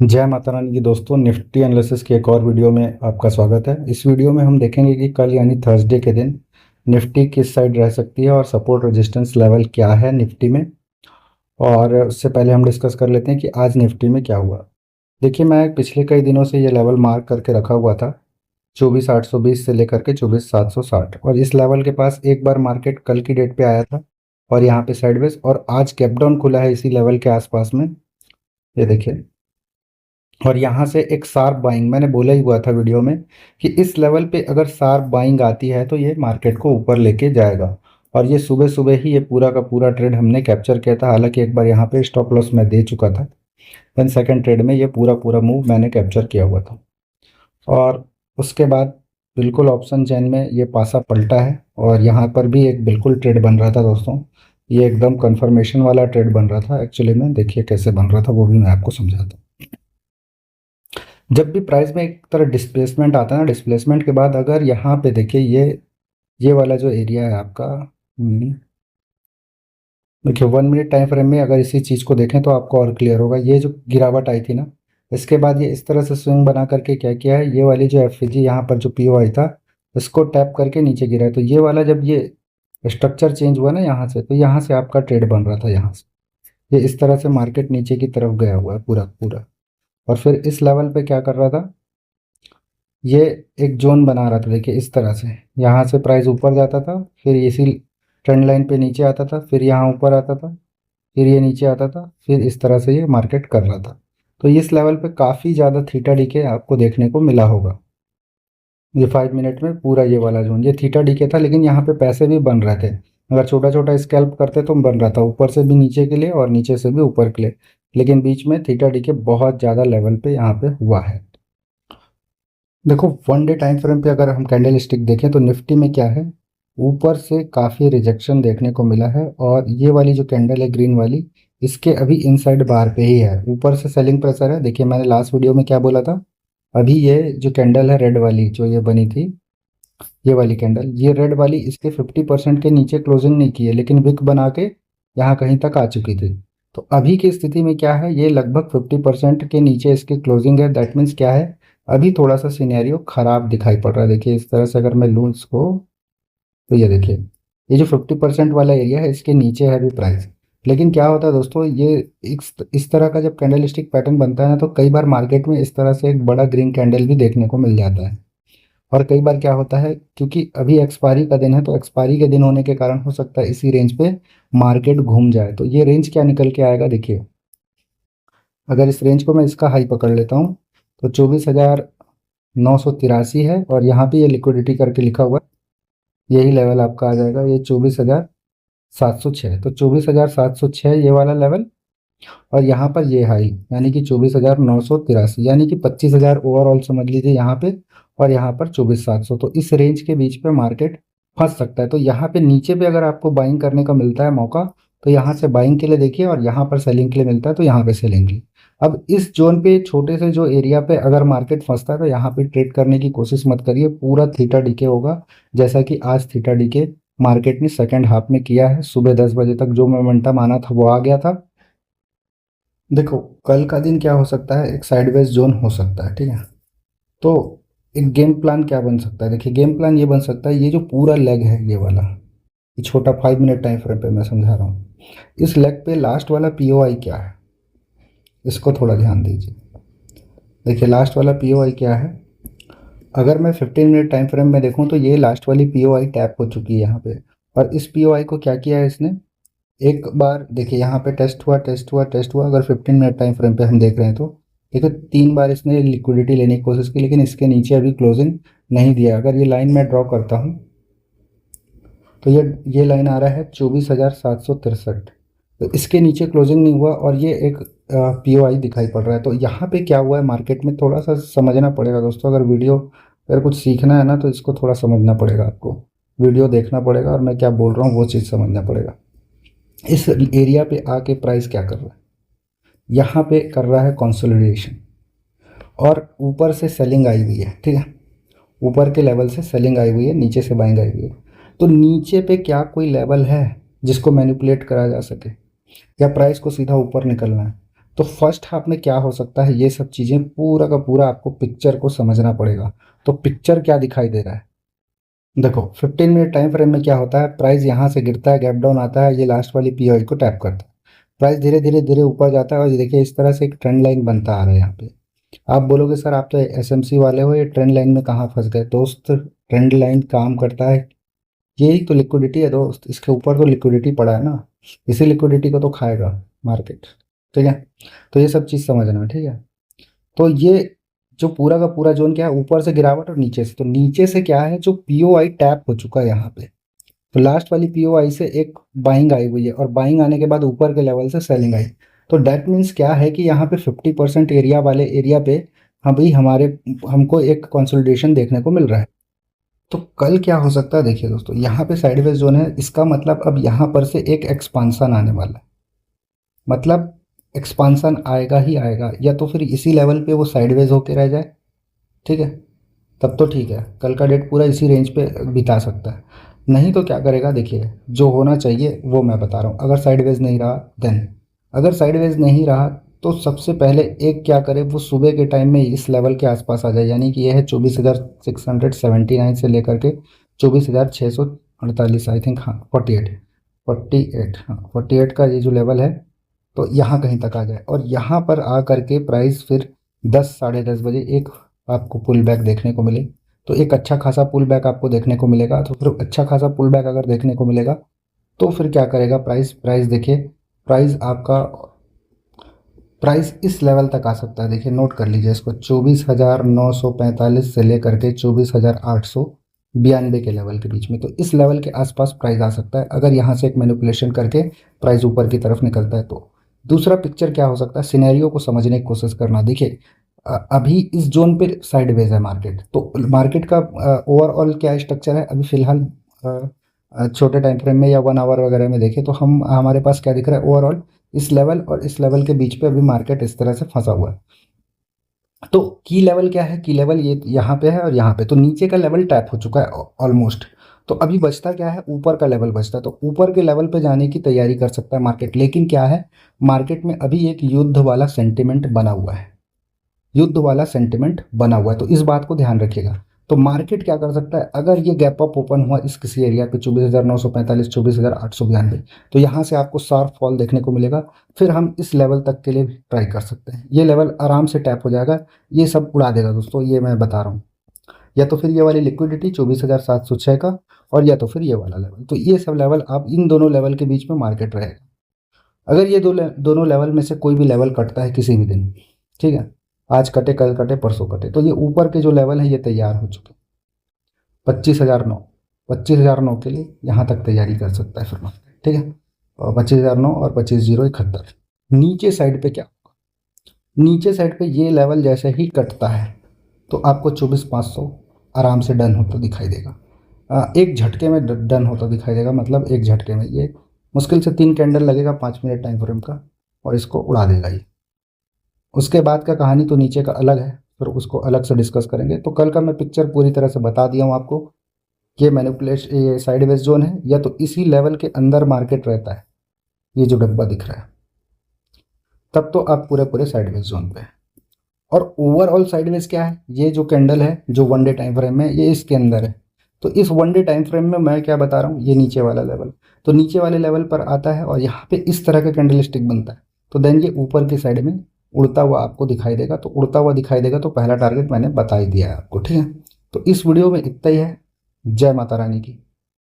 जय माता रानी की दोस्तों, निफ्टी एनालिसिस की एक और वीडियो में आपका स्वागत है। इस वीडियो में हम देखेंगे कि कल यानी थर्सडे के दिन निफ्टी किस साइड रह सकती है और सपोर्ट रेजिस्टेंस लेवल क्या है निफ्टी में। और उससे पहले हम डिस्कस कर लेते हैं कि आज निफ्टी में क्या हुआ। देखिए, मैं पिछले कई दिनों से ये लेवल मार्क करके रखा हुआ था 24,820 से लेकर के 24,760, और इस लेवल के पास एक बार मार्केट कल की डेट पे आया था और यहाँ पे साइडवेज, और आज गैप डाउन खुला है इसी लेवल के आसपास में। ये देखिए, और यहाँ से एक शार्प बाइंग, मैंने बोला ही हुआ था वीडियो में कि इस लेवल पे अगर शार्प बाइंग आती है तो ये मार्केट को ऊपर लेके जाएगा। और ये सुबह सुबह ही ये पूरा का पूरा ट्रेड हमने कैप्चर किया था। हालांकि एक बार यहाँ पे स्टॉप लॉस मैं दे चुका था, देन सेकंड ट्रेड में ये पूरा पूरा मूव मैंने कैप्चर किया हुआ था। और उसके बाद बिल्कुल ऑप्शन चेन में ये पासा पलटा है और यहाँ पर भी एक बिल्कुल ट्रेड बन रहा था दोस्तों। ये एकदम कंफर्मेशन वाला ट्रेड बन रहा था एक्चुअली में। देखिए कैसे बन रहा था वो भी मैं आपको समझाता हूँ। जब भी प्राइस में एक तरह डिस्प्लेसमेंट आता है ना, डिस्प्लेसमेंट के बाद अगर यहाँ पे देखिए ये वाला जो एरिया है आपका, देखिए 1 मिनट टाइम फ्रेम में अगर इसी चीज़ को देखें तो आपको और क्लियर होगा। ये जो गिरावट आई थी ना, इसके बाद ये इस तरह से स्विंग बना करके क्या किया है, ये वाली जो एफ यहाँ पर जो पीओआई था इसको टैप करके नीचे गिरा है। तो ये वाला जब ये स्ट्रक्चर चेंज हुआ ना यहाँ से, तो यहाँ से आपका ट्रेड बन रहा था। यहाँ से ये इस तरह से मार्केट नीचे की तरफ गया हुआ है पूरा पूरा, और फिर इस लेवल पे क्या कर रहा था, ये एक जोन बना रहा था। देखिए इस तरह से यहाँ से प्राइस ऊपर जाता था, फिर इसी ट्रेंड लाइन पे नीचे आता था, फिर यहाँ ऊपर आता था, फिर ये नीचे आता था, फिर इस तरह से ये मार्केट कर रहा था। तो इस लेवल पे काफ़ी ज़्यादा थीटा डीके आपको देखने को मिला होगा। ये 5 मिनट में पूरा ये वाला जोन ये थीटा डीके था, लेकिन यहाँ पे पैसे भी बन रहे थे। अगर छोटा छोटा स्कैल्प करते तो बन रहा था ऊपर से भी नीचे के लिए और नीचे से भी ऊपर के लिए, लेकिन बीच में थीटा डीके बहुत ज़्यादा लेवल पे यहाँ पे हुआ है। देखो, 1 डे टाइम फ्रेम पे अगर हम कैंडल स्टिक देखें तो निफ्टी में क्या है, ऊपर से काफ़ी रिजेक्शन देखने को मिला है। और ये वाली जो कैंडल है ग्रीन वाली, इसके अभी इनसाइड बार पे ही है, ऊपर से सेलिंग प्रेशर है। देखिए मैंने लास्ट वीडियो में क्या बोला था, अभी ये जो कैंडल है रेड वाली जो ये बनी थी, ये वाली कैंडल, ये रेड वाली इसके 50% के नीचे क्लोजिंग नहीं की है, लेकिन विक बना के यहाँ कहीं तक आ चुकी थी। तो अभी की स्थिति में क्या है, ये लगभग 50% के नीचे इसकी क्लोजिंग है। दैट मीन्स क्या है, अभी थोड़ा सा सिनेरियो खराब दिखाई पड़ रहा है। देखिए इस तरह से अगर मैं लूँ इसको, तो ये देखिए ये जो 50% वाला एरिया है इसके नीचे है अभी प्राइस। लेकिन क्या होता है दोस्तों, ये इस तरह का जब कैंडल स्टिक पैटर्न बनता है ना, तो कई बार मार्केट में इस तरह से एक बड़ा ग्रीन कैंडल भी देखने को मिल जाता है। और कई बार क्या होता है, क्योंकि अभी एक्सपायरी का दिन है, तो एक्सपायरी के दिन होने के कारण हो सकता है इसी रेंज पे मार्केट घूम जाए। तो ये रेंज क्या निकल के आएगा, देखिए अगर इस रेंज को मैं इसका हाई पकड़ लेता हूँ तो 24,983 है, और यहाँ पे ये लिक्विडिटी करके लिखा हुआ है, यही लेवल आपका आ जाएगा ये 24,706। तो 24,706 ये वाला लेवल, और यहाँ पर ये हाई यानी कि 24,983, यानी कि 25,000 ओवरऑल समझ लीजिए यहाँ पे, और यहाँ पर 24,700। तो इस रेंज के बीच पे मार्केट फंस सकता है। तो यहाँ पे नीचे पे अगर आपको बाइंग करने का मिलता है मौका, तो यहाँ से बाइंग के लिए देखिए, और यहाँ पर सेलिंग के लिए मिलता है तो यहाँ पे सेलिंग की। अब इस जोन पे छोटे से जो एरिया पे अगर मार्केट फंसता है तो यहाँ पे ट्रेड करने की कोशिश मत करिए, पूरा थीटा डीके होगा। जैसा कि आज थीटा डीके मार्केट ने सेकेंड हाफ में किया है। सुबह 10 बजे तक जो मोमेंटम आना था वो आ गया था। देखो कल का दिन क्या हो सकता है, एक साइडवेज जोन हो सकता है, ठीक है। तो एक गेम प्लान क्या बन सकता है, देखिए गेम प्लान ये बन सकता है, ये जो पूरा लेग है ये वाला, ये छोटा 5 मिनट टाइम फ्रेम पे मैं समझा रहा हूँ, इस लेग पे लास्ट वाला पीओआई क्या है, इसको थोड़ा ध्यान दीजिए। देखिए लास्ट वाला पीओआई क्या है, अगर मैं 15 मिनट टाइम फ्रेम में देखूँ तो ये लास्ट वाली पीओआई टैप हो चुकी है यहाँ पे। और इस पीओआई को क्या किया है इसने, एक बार देखिए यहाँ पे टेस्ट हुआ टेस्ट हुआ टेस्ट हुआ, अगर 15 मिनट टाइम फ्रेम पे हम देख रहे हैं तो देखो 3 बार इसने लिक्विडिटी लेने की कोशिश की, लेकिन इसके नीचे अभी क्लोजिंग नहीं दिया। अगर ये लाइन मैं ड्रॉ करता हूँ तो ये लाइन आ रहा है 24,763, तो इसके नीचे क्लोजिंग नहीं हुआ और ये एक पीओआई दिखाई पड़ रहा है। तो यहाँ पे क्या हुआ है, मार्केट में थोड़ा सा समझना पड़ेगा दोस्तों। अगर कुछ सीखना है ना तो इसको थोड़ा समझना पड़ेगा, आपको वीडियो देखना पड़ेगा और मैं क्या बोल रहा हूँ वो चीज़ समझना पड़ेगा। इस एरिया पे आके प्राइस क्या कर रहा है, यहाँ पे कर रहा है कंसोलिडेशन, और ऊपर से सेलिंग आई हुई है, ठीक है। ऊपर के लेवल से सेलिंग आई हुई है, नीचे से बाइंग आई हुई है। तो नीचे पे क्या कोई लेवल है जिसको मैनिपुलेट करा जा सके, या प्राइस को सीधा ऊपर निकलना है। तो फर्स्ट हाफ में क्या हो सकता है, ये सब चीज़ें पूरा का पूरा आपको पिक्चर को समझना पड़ेगा। तो पिक्चर क्या दिखाई दे रहा है, देखो 15 मिनट टाइम फ्रेम में क्या होता है, प्राइस यहाँ से गिरता है, गैप डाउन आता है, ये लास्ट वाली पीओई को टैप करता है, प्राइस धीरे धीरे धीरे ऊपर जाता है और ये देखिए इस तरह से एक ट्रेंड लाइन बनता आ रहा है यहाँ पे। आप बोलोगे सर आप तो एसएमसी वाले हो, ये ट्रेंड लाइन में कहाँ फंस गए दोस्त, ट्रेंड लाइन काम करता है, यही तो लिक्विडिटी है दोस्त, इसके ऊपर तो लिक्विडिटी पड़ा है ना, इसी लिक्विडिटी को तो खाएगा मार्केट। ठीक है, तो ये सब चीज़ समझना, ठीक है। तो ये जो पूरा का पूरा जोन क्या है, ऊपर से गिरावट और नीचे से, तो नीचे से क्या है, जो पीओआई टैप हो चुका है यहाँ पे, तो लास्ट वाली पीओआई से एक बाइंग आई हुई है और बाइंग आने के बाद ऊपर के लेवल से सेलिंग आई। तो डेट मीन्स क्या है कि यहाँ पे 50% एरिया वाले एरिया पे अभी हमको एक कंसोलिडेशन देखने को मिल रहा है। तो कल क्या हो सकता है, देखिए दोस्तों यहाँ पे साइडवेज जोन है, इसका मतलब अब यहाँ पर से एक एक्सपांसन आने वाला है, मतलब एक्सपांसन आएगा ही आएगा, या तो फिर इसी लेवल पे वो साइडवेज होके रह जाए, ठीक है, तब तो ठीक है, कल का डेट पूरा इसी रेंज पे बिता सकता है। नहीं तो क्या करेगा, देखिए जो होना चाहिए वो मैं बता रहा हूँ, अगर साइडवेज नहीं रहा देन, अगर साइडवेज नहीं रहा तो सबसे पहले एक क्या करे, वो सुबह के टाइम में इस लेवल के आसपास आ जाए, यानी कि यह है 24,679 से लेकर के 24,648, आई थिंक, हाँ 48, हाँ 48 का ये जो लेवल है, तो यहाँ कहीं तक आ जाए और यहाँ पर आ करके प्राइस फिर 10 साढ़े 10 बजे एक आपको पुल बैक देखने को मिले, तो एक अच्छा खासा पुल बैक आपको देखने को मिलेगा। तो फिर अच्छा खासा पुल बैक अगर देखने को मिलेगा तो फिर क्या करेगा प्राइस, देखिए प्राइस आपका, प्राइस इस लेवल तक आ सकता है, देखिए नोट कर लीजिए इसको, 24,945 से लेकर के 24,892 के लेवल के बीच में, तो इस लेवल के आसपास प्राइस आ सकता है अगर यहाँ से एक मैनिपुलेशन करके प्राइस ऊपर की तरफ निकलता है तो। दूसरा पिक्चर क्या हो सकता है, सिनेरियो को समझने की कोशिश करना। देखिए अभी इस जोन पे साइडवेज है मार्केट, तो मार्केट का ओवरऑल क्या स्ट्रक्चर है अभी फिलहाल, छोटे टाइम फ्रेम में या 1 आवर वगैरह में देखें तो हम हमारे पास क्या दिख रहा है, ओवरऑल इस लेवल और इस लेवल के बीच पे अभी मार्केट इस तरह से फंसा हुआ है। तो की लेवल क्या है, की लेवल ये यहाँ पे है और यहाँ पे, तो नीचे का लेवल टैप हो चुका है ऑलमोस्ट, तो अभी बचता क्या है, ऊपर का लेवल बचता है, तो ऊपर के लेवल पे जाने की तैयारी कर सकता है मार्केट, लेकिन क्या है, मार्केट में अभी एक युद्ध वाला सेंटिमेंट बना हुआ है, युद्ध वाला सेंटिमेंट बना हुआ है, तो इस बात को ध्यान रखिएगा। तो मार्केट क्या कर सकता है, अगर ये गैप अप ओपन हुआ इस किसी एरिया पे 24,945, 24,892, तो यहाँ से आपको शार्प फॉल देखने को मिलेगा, फिर हम इस लेवल तक के लिए भी ट्राई कर सकते हैं, ये लेवल आराम से टैप हो जाएगा, ये सब उड़ा देगा दोस्तों, ये मैं बता रहा हूँ। या तो फिर ये वाली लिक्विडिटी 24,706 का, और या तो फिर ये वाला लेवल, तो ये सब लेवल आप इन दोनों लेवल के बीच में मार्केट रहेगा। अगर ये दोनों लेवल में से कोई भी लेवल कटता है किसी भी दिन, ठीक है, आज कटे कल कटे परसों कटे, तो ये ऊपर के जो लेवल है ये तैयार हो चुके, 25,009, 25,009 के लिए यहाँ तक तैयारी कर सकता है फिर मार्केट, ठीक है, और 25,009 और 25,071, नीचे साइड पे क्या, नीचे साइड पे ये लेवल जैसे ही कटता है तो आपको 24,500 आराम से डन होता दिखाई देगा, एक झटके में डन होता दिखाई देगा, मतलब एक झटके में ये मुश्किल से 3 कैंडल लगेगा 5 मिनट टाइम फ्रेम का और इसको उड़ा देगा ये। उसके बाद का कहानी तो नीचे का अलग है, फिर उसको अलग से डिस्कस करेंगे। तो कल का मैं पिक्चर पूरी तरह से बता दिया हूँ आपको, ये मैनिपुलेशन, ये साइडवेज जोन है, या तो इसी लेवल के अंदर मार्केट रहता है, ये जो डब्बा दिख रहा है, तब तो आप पूरे पूरे साइडवेज जोन पे हैं। और ओवरऑल साइडवेज क्या है, ये जो कैंडल है जो 1 डे टाइम फ्रेम में, ये इसके अंदर है, तो इस 1 डे टाइम फ्रेम में मैं क्या बता रहा हूँ, ये नीचे वाला लेवल, तो नीचे वाले लेवल पर आता है और यहाँ पे इस तरह का कैंडल स्टिक बनता है, तो देन ये ऊपर की साइड में उड़ता हुआ आपको दिखाई देगा, तो उड़ता हुआ दिखाई देगा तो पहला टारगेट मैंने बता ही दिया है आपको, ठीक है। तो इस वीडियो में इतना ही है, जय माता रानी की।